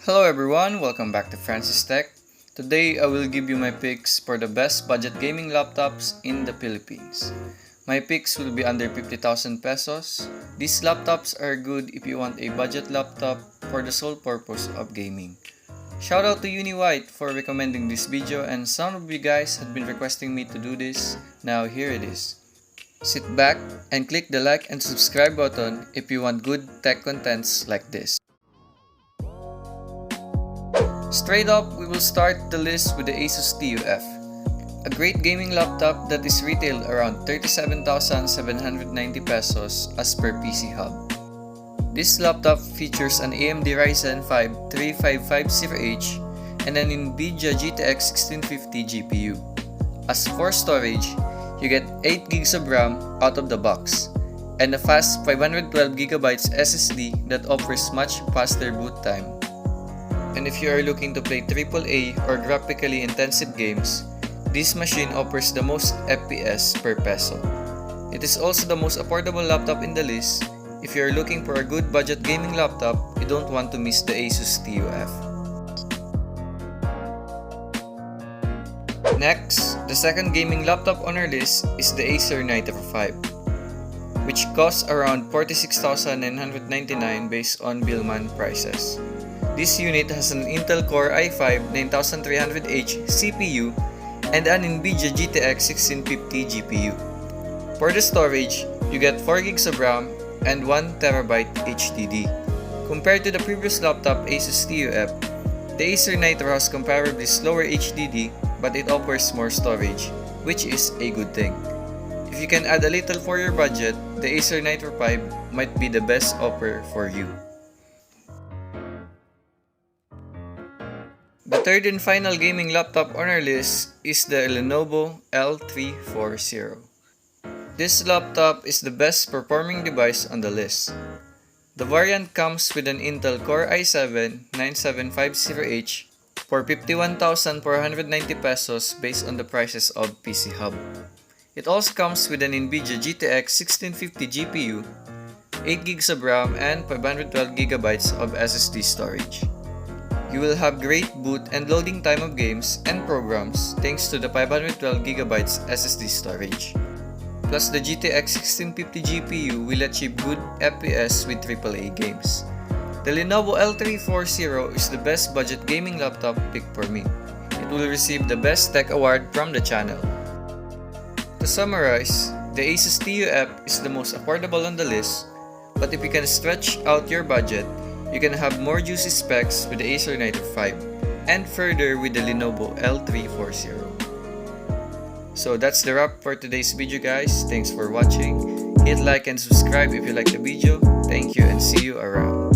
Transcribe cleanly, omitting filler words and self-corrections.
Hello everyone, welcome back to Francis Tech. Today I will give you my picks for the best budget gaming laptops in the Philippines. My picks will be under 50,000 pesos. These laptops are good if you want a budget laptop for the sole purpose of gaming. Shout out to UniWhite for recommending this video, and some of you guys had been requesting me to do this. Now here it is. Sit back and click the like and subscribe button if you want good tech contents like this. Straight up, we will start the list with the ASUS TUF, a great gaming laptop that is retailed around 37,790 pesos as per PC Hub. This laptop features an AMD Ryzen 5 3550H and an NVIDIA GTX 1650 GPU. As for storage, you get 8GB of RAM out of the box, and a fast 512GB SSD that offers much faster boot time. And if you are looking to play AAA or graphically intensive games, this machine offers the most FPS per peso. It is also the most affordable laptop in the list. If you are looking for a good budget gaming laptop, you don't want to miss the ASUS TUF. Next, the second gaming laptop on our list is the Acer Knight 5, which costs around 46,999 based on Billman prices. This unit has an Intel Core i5 9300H CPU and an NVIDIA GTX 1650 GPU. For the storage, you get 4GB of RAM and 1TB HDD. Compared to the previous laptop ASUS TUF, the Acer NITRO has comparably slower HDD, but it offers more storage, which is a good thing. If you can add a little for your budget, the Acer NITRO 5 might be the best offer for you. The third and final gaming laptop on our list is the Lenovo L340. This laptop is the best performing device on the list. The variant comes with an Intel Core i7 9750H for 51,490 pesos based on the prices of PC Hub. It also comes with an NVIDIA GTX 1650 GPU, 8GB of RAM, and 512GB of SSD storage. You will have great boot and loading time of games and programs thanks to the 512GB SSD storage. Plus, the GTX 1650 GPU will achieve good FPS with AAA games. The Lenovo L340 is the best budget gaming laptop pick for me. It will receive the Best Tech Award from the channel. To summarize, the ASUS TUF is the most affordable on the list, but if you can stretch out your budget, you can have more juicy specs with the Acer Knight 5 and further with the Lenovo L340. So that's the wrap for today's video, guys. Thanks for watching. Hit like and subscribe if you like the video. Thank you and see you around.